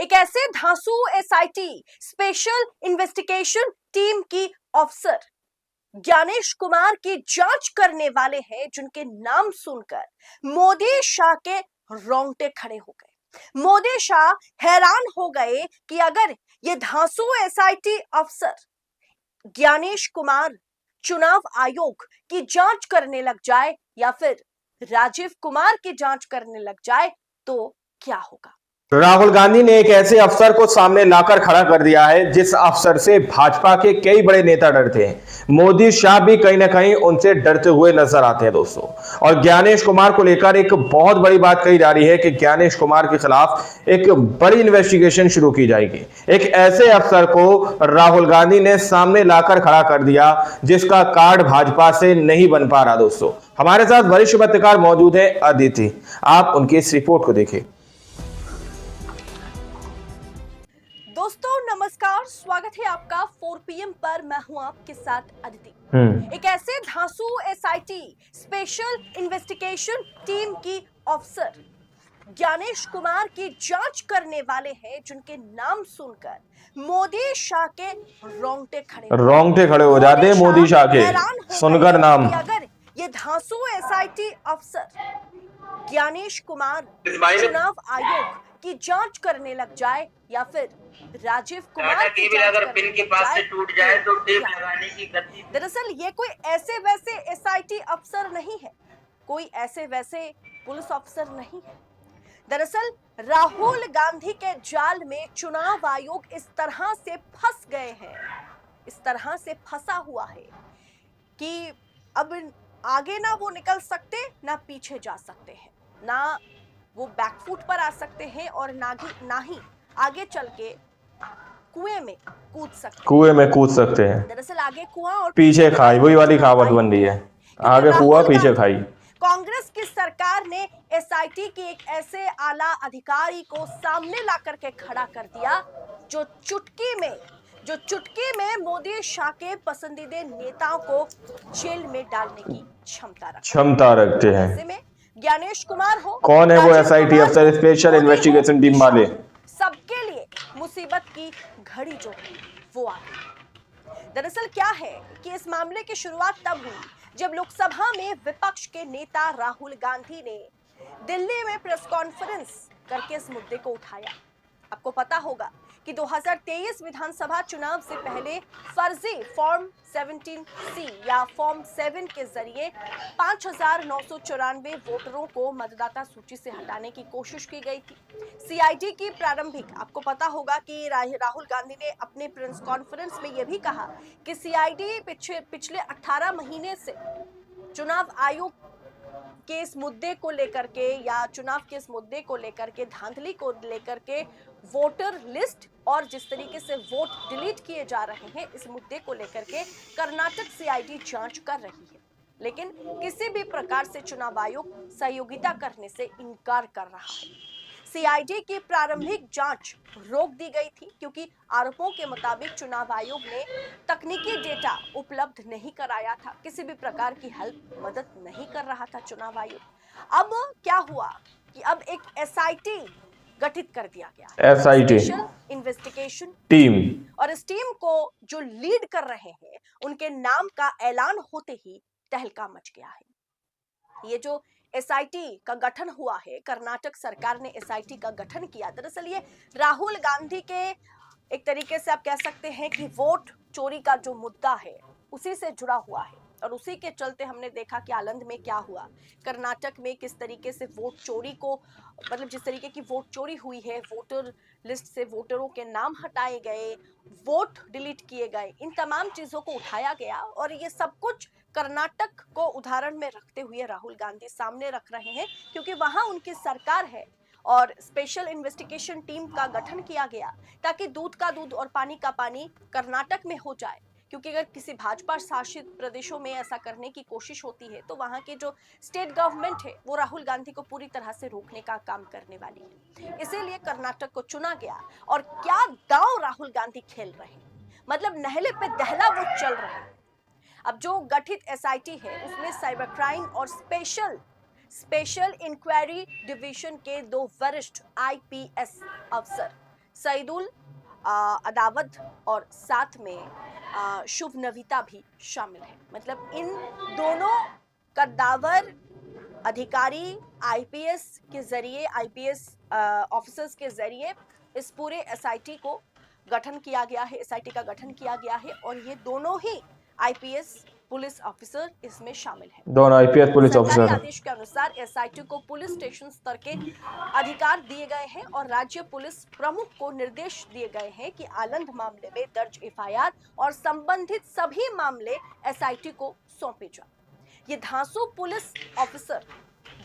एक ऐसे धांसू SIT special investigation team की अफसर ज्ञानेश कुमार की जांच करने वाले हैं जिनके नाम सुनकर मोदी शाह के रोंगटे खड़े हो गए। मोदी शाह हैरान हो गए कि अगर ये धांसू एसआईटी अफसर ज्ञानेश कुमार चुनाव आयोग की जांच करने लग जाए या फिर राजीव कुमार की जांच करने लग जाए तो क्या होगा। राहुल गांधी ने एक ऐसे अफसर को सामने लाकर खड़ा कर दिया है जिस अफसर से भाजपा के कई बड़े नेता डरते हैं। मोदी शाह भी कहीं ना कहीं उनसे डरते हुए नजर आते हैं दोस्तों। और ज्ञानेश कुमार को लेकर एक बहुत बड़ी बात कही जा रही है कि ज्ञानेश कुमार के खिलाफ एक बड़ी इन्वेस्टिगेशन शुरू की जाएगी। एक ऐसे अफसर को राहुल गांधी ने सामने लाकर खड़ा कर दिया जिसका कार्ड भाजपा से नहीं बन पा रहा। दोस्तों, हमारे साथ वरिष्ठ पत्रकार मौजूद है अदिति, आप उनकी इस रिपोर्ट को देखिए। दोस्तों नमस्कार, स्वागत है आपका 4 PM पर। मैं हूं आपके साथ अदिति। एक ऐसे धांसू एसआईटी स्पेशल इन्वेस्टिगेशन टीम की अफसर ज्ञानेश कुमार की जांच करने वाले हैं जिनके नाम सुनकर मोदी शाह के रोंगटे खड़े हो जाते हैं। मोदी शाह के सुनकर नाम। अगर ये धांसू एसआईटी अफसर ज्ञानेश कुमार चुनाव आयोग की जांच करने लग जाए या फिर राजीव कुमार की अगर पिन के पास से टूट जाए तो टेप लगाने की गति। दरअसल ये कोई ऐसे वैसे एसआईटी अफसर नहीं है, कोई ऐसे वैसे पुलिस अफसर नहीं है। दरअसल राहुल गांधी के जाल में चुनाव आयोग इस तरह से फंस गए हैं, इस तरह से फंसा हुआ है कि अब आगे ना वो निकल सकते ना पीछे जा सकते हैं, ना वो बैकफुट पर आ सकते हैं और ना ही आगे चल के कुएं में कूद सकते हैं। दरअसल आगे कुआं और पीछे खाई, वही वाली कहावत बन रही है, आगे कुआं पीछे खाई। कांग्रेस की सरकार ने एसआईटी के एक ऐसे आला अधिकारी को सामने ला करके खड़ा कर दिया जो चुटकी में मोदी शाह के पसंदीदा नेताओं को जेल में डालने की क्षमता रखते हैं। ऐसे में ज्ञानेश कुमार हो, कौन है वो एसआईटी अफसर स्पेशल इन्वेस्टिगेशन टीम वाले, सबके लिए मुसीबत की घड़ी जो है वो आ गई। दरअसल क्या है कि इस मामले की शुरुआत तब हुई जब लोकसभा में विपक्ष के नेता राहुल गांधी ने दिल्ली में प्रेस कॉन्फ्रेंस करके इस मुद्दे को उठाया। आपको पता होगा कि 2023 विधानसभा चुनाव से पहले फर्जी फॉर्म 17C या फॉर्म 7 के जरिए 5,994 वोटरों को मतदाता सूची से हटाने की कोशिश की गई थी। सीआईडी की प्रारंभिक, आपको पता होगा कि राहुल गांधी ने अपने प्रेस कॉन्फ्रेंस में यह भी कहा कि सीआईडी पिछले 18 महीने से चुनाव आयोग के इस मुद्दे को लेकर के या चुनाव के इस मुद्दे को लेकर के, धांधली को लेकर के, वोटर लिस्ट और जिस तरीके से वोट डिलीट किए जा रहे हैं, इस मुद्दे को लेकर के कर्नाटक सीआईडी जांच कर रही है, लेकिन किसी भी प्रकार से चुनाव आयोग सहयोगिता करने से इनकार कर रहा है। सीआईडी की प्रारंभिक जांच रोक दी गई थी क्योंकि आरोपों के मुताबिक चुनाव आयोग ने तकनीकी डेटा उपलब्ध नहीं कराया था, किसी भी प्रकार की हेल्प मदद नहीं कर रहा था चुनाव आयोग। अब क्या हुआ कि अब एक एसआईटी गठित कर दिया गया, एसआईटी इन्वेस्टिगेशन टीम, और इस टीम को जो लीड कर रहे हैं उनके नाम का ऐलान होते ही तहलका मच गया है। ये जो एसआईटी का गठन हुआ है, कर्नाटक सरकार ने एसआईटी का गठन किया। दरअसल ये राहुल गांधी के एक तरीके से आप कह सकते हैं कि वोट चोरी का जो मुद्दा है उसी से जुड़ा हुआ है और उसी के चलते हमने देखा कि आलंद में क्या हुआ, कर्नाटक में किस तरीके से वोट चोरी को, मतलब जिस तरीके की वोट चोरी हुई है, वोटर लिस्ट से वोटरों के नाम हटाए गए, वोट डिलीट किए गए, इन तमाम चीजों को उठाया गया और ये सब कुछ कर्नाटक को उदाहरण में रखते हुए राहुल गांधी सामने रख रहे हैं क्योंकि वहां उनकी सरकार है और स्पेशल इन्वेस्टिगेशन टीम का गठन किया गया ताकि दूध का दूध और पानी का पानी कर्नाटक में हो जाए। क्योंकि अगर किसी भाजपा शासित प्रदेशों में ऐसा करने की कोशिश होती है तो वहां के जो स्टेट गवर्नमेंट है वो राहुल गांधी को पूरी तरह से रोकने का काम करने वाली है, इसीलिए कर्नाटक को चुना गया। और क्या दांव राहुल गांधी खेल रहे हैं, मतलब नहले पे दहला वो चल रहे हैं। अब जो गठित एसआईटी है उसमें साइबर क्राइम और स्पेशल इंक्वायरी डिवीजन के 2 वरिष्ठ आईपीएस अफसर सईदुल अदावत और साथ में शुभ नविता भी शामिल है। मतलब इन दोनों कद्दावर अधिकारी आईपीएस के जरिए, आईपीएस ऑफिसर्स के जरिए इस पूरे एसआईटी को गठन किया गया है, एसआईटी का गठन किया गया है और ये दोनों ही आईपीएस पुलिस ऑफिसर इसमें शामिल हैं। दोनों आईपीएस पुलिस सरकारी ऑफिसर। आदेश के अनुसार एसआईटी को पुलिस स्टेशन स्तर के अधिकार दिए गए हैं और राज्य पुलिस प्रमुख को निर्देश दिए गए हैं कि आलंद मामले में दर्ज एफआईआर और संबंधित सभी मामले एसआईटी को सौंपे जाएं। ये धांसू पुलिस ऑफिसर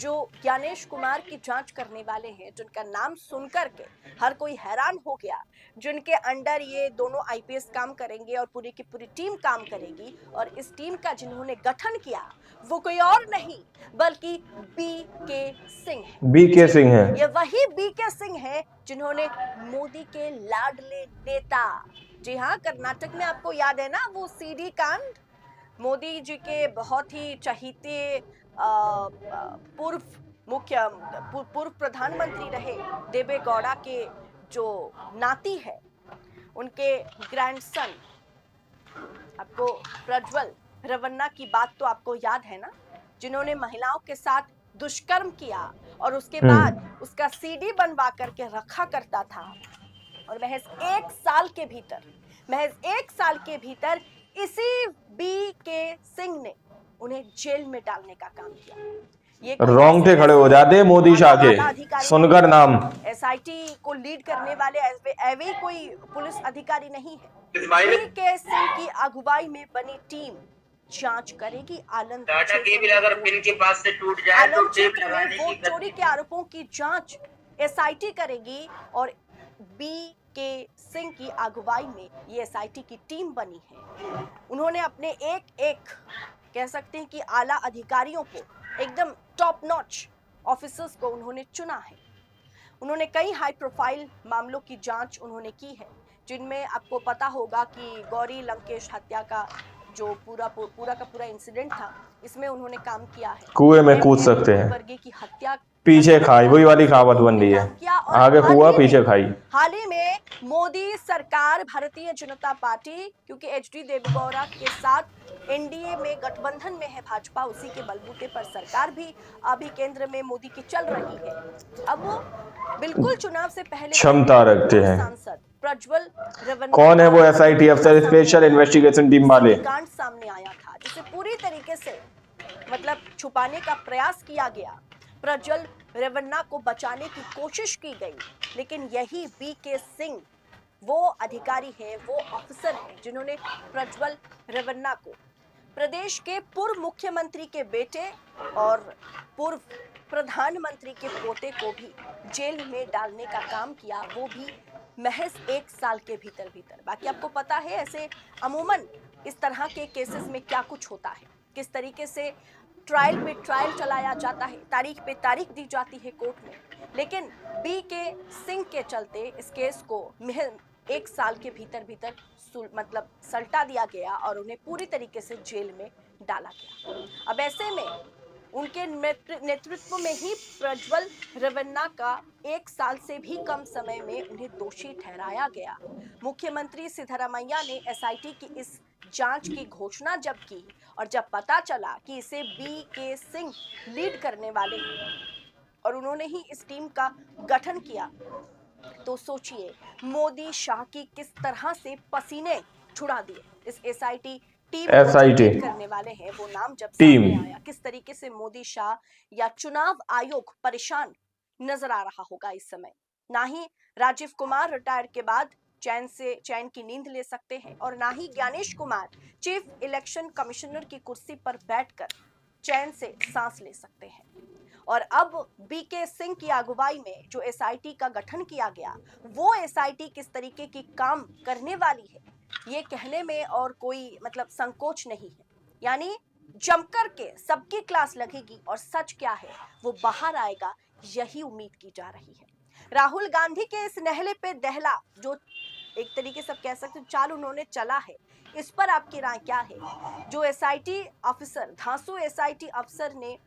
जो ज्ञानेश कुमार की जांच करने वाले हैं, जिनका नाम सुनकर के हर कोई हैरान हो गया, जिनके अंडर ये दोनों आईपीएस काम करेंगे और पूरी की पूरी टीम काम करेगी और इस टीम का जिन्होंने गठन किया वो कोई और नहीं बल्कि बीके सिंह है। बीके सिंह है। ये वही बीके सिंह है जिन्होंने मोदी के लाडले नेता, जी हाँ, कर्नाटक में आपको याद है ना वो सीडी कांड, मोदी जी के बहुत ही चहीते पूर्व प्रधानमंत्री रहे देवे गौड़ा के जो नाती है, उनके ग्रैंडसन, आपको प्रज्वल रेवन्ना की बात तो आपको याद है ना, जिन्होंने महिलाओं के साथ दुष्कर्म किया और उसके बाद उसका सीडी बनवा करके रखा करता था और महज एक साल के भीतर इसी बीके सिंह ने उन्हें जेल में डालने का काम किया। ये रोंगटे खड़े हो जाते मोदी शाह के सुनकर नाम। एसआईटी को लीड करने वाले ऐवे कोई पुलिस अधिकारी नहीं है। बीके सिंह की अगुवाई में बनी टीम जांच करेगी आलंद केबल अगर पिन के पास से टूट जाए तो टेप लगाने की चोरी के आरोपों की जांच एसआईटी करेगी और बीके सिंह की अगुवाई में ये एसआईटी की टीम बनी है। उन्होंने अपने एक कह सकते हैं कि आला अधिकारियों को, एकदम टॉप नॉच ऑफिसर्स को उन्होंने चुना है। उन्होंने कई हाई प्रोफाइल मामलों की जांच उन्होंने की है, जिनमें आपको पता होगा कि गौरी लंकेश हत्या का जो पूरा का पूरा इंसिडेंट था, इसमें उन्होंने काम किया है। कुएं में कूद सकते हैं, वर्गीय की हत्या पीछे खाई, वही वाली कहावत बन रही है, आगे कुआ पीछे खाई। हाल ही में मोदी सरकार, भारतीय जनता पार्टी, क्योंकि एचडी देवेगौड़ा के साथ एनडीए में गठबंधन में है भाजपा, उसी के बलबूते पर सरकार भी अभी केंद्र में मोदी की चल रही है। अब वो बिल्कुल चुनाव से पहले क्षमता रखते हैं। सांसद प्रज्वल रेवन्ना, कौन है वो एसआईटी अफसर, स्पेशल इन्वेस्टिगेशन टीम वाले? कांड सामने आया था जिसे पूरी तरीके से मतलब छुपाने का प्रयास किया गया, प्रज्वल रेवन्ना को बचाने की कोशिश की गई, लेकिन यही बीके सिंह वो अधिकारी है, वो ऑफिसर है जिन्होंने प्रज्वल रेवन्ना को, प्रदेश के पूर्व मुख्यमंत्री के बेटे और पूर्व प्रधानमंत्री के पोते को भी जेल में डालने का काम किया, वो भी महज एक साल के भीतर। बाकी आपको पता है ऐसे अमूमन इस तरह के केसेस में क्या कुछ होता है, किस तरीके से ट्रायल पे ट्रायल चलाया जाता है, तारीख पे तारीख दी जाती है कोर्ट में, लेकिन बीके सिंह के चलते इस केस को एक साल के भीतर मतलब सल्टा दिया गया और उन्हें पूरी तरीके से जेल में डाला गया। अब ऐसे में उनके नेतृत्व में ही प्रज्वल रेवन्ना का एक साल से भी कम समय में उन्हें दोषी ठहराया गया। मुख्यमंत्री सिद्धरामैया ने एसआईटी की इस जांच की घोषणा जब की और जब पता चला कि इसे बीके सिंह लीड करने वाले हैं और उन्होंने ही इस टीम का गठन किया, तो सोचिए मोदी शाह की किस तरह से पसीने छुड़ा दिए इस एसआईटी टीम करने वाले हैं। वो नाम जब सामने आया, किस तरीके से मोदी शाह या चुनाव आयोग परेशान नजर आ रहा होगा इस समय। ना ही राजीव कुमार रिटायर के बाद चैन की नींद ले सकते हैं और ना ही Gyanesh Kumar chief election commissioner की कुर्सी पर बैठकर चैन से सांस ले सकते हैं। और अब बीके सिंह की अगुवाई में जो एसआईटी का गठन किया गया, वो एसआईटी किस तरीके की काम करने वाली है ये कहने में और कोई मतलब संकोच नहीं है। यानी जमकर के सबकी क्लास लगेगी और सच क्या है वो बाहर आएगा, यही उम्मीद की जा रही है। राहुल गांधी के इस नहले पे दहला जो एक तरीके से कह सकते चाल उन्होंने चला है, इस पर आपकी राय क्या है? जो एसआईटी ऑफिसर, धांसू एसआईटी अफसर ने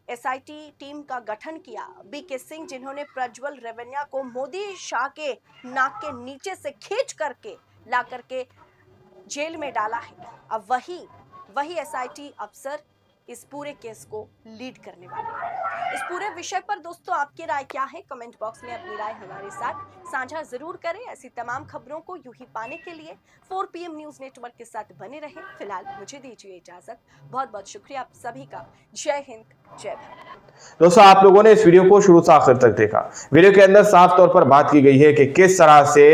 एसआईटी टीम का गठन किया बीके सिंह, जिन्होंने प्रज्वल रेवन्या को मोदी शाह के नाक के नीचे से खींच करके ला करके जेल में डाला है। अब वही एसआईटी अफसर इस पूरे केस को लीड करने वाले हैं। इस पूरे विषय पर दोस्तों आपकी राय क्या है? कमेंट बॉक्स में अपनी राय हमारे साथ साझा जरूर करें। ऐसी तमाम खबरों को यूं ही पाने के लिए 4 PM न्यूज नेटवर्क के साथ बने रहें। फिलहाल मुझे दीजिए इजाजत। बहुत बहुत शुक्रिया आप सभी का। जय हिंद, जय भारत। दोस्तों, आप लोगों ने इस वीडियो को शुरू से आखिर तक देखा। वीडियो के अंदर साफ तौर पर बात की गई है कि किस तरह से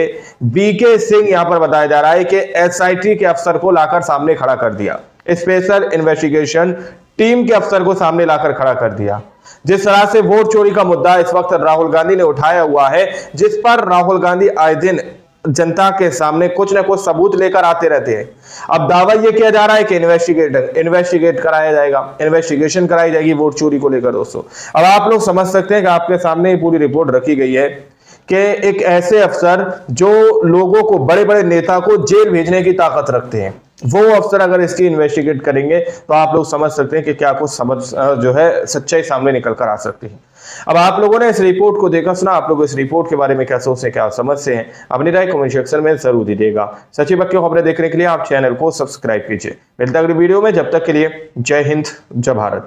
बीके सिंह यहां पर बताया जा रहा है कि एसआईटी के अफसर को लाकर सामने खड़ा कर दिया, स्पेशल इन्वेस्टिगेशन टीम के अफसर को सामने लाकर खड़ा कर दिया। जिस तरह से वोट चोरी का मुद्दा इस वक्त राहुल गांधी ने उठाया हुआ है, जिस पर राहुल गांधी आए दिन जनता के सामने कुछ न कुछ सबूत लेकर आते रहते हैं। अब दावा यह किया जा रहा है कि इन्वेस्टिगेट कराया जाएगा, इन्वेस्टिगेशन कराई जाएगी वोट चोरी को लेकर। दोस्तों, अब आप लोग समझ सकते हैं कि आपके सामने पूरी रिपोर्ट रखी गई है कि एक ऐसे अफसर जो लोगों को, बड़े बड़े नेता को जेल भेजने की ताकत रखते हैं, वो अफसर अगर इसकी इन्वेस्टिगेट करेंगे तो आप लोग समझ सकते हैं कि क्या कुछ समझ जो है सच्चाई सामने निकल कर आ सकती है। अब आप लोगों ने इस रिपोर्ट को देखा सुना, आप लोग इस रिपोर्ट के बारे में क्या सोचते हैं, क्या समझते हैं, अपनी राय कमेंट सेक्शन में जरूर दीजिएगा। सच्ची बक्की खबरें देखने के लिए आप चैनल को सब्सक्राइब कीजिए। मिलते हैं अगली वीडियो में, जब तक के लिए जय हिंद, जय भारत।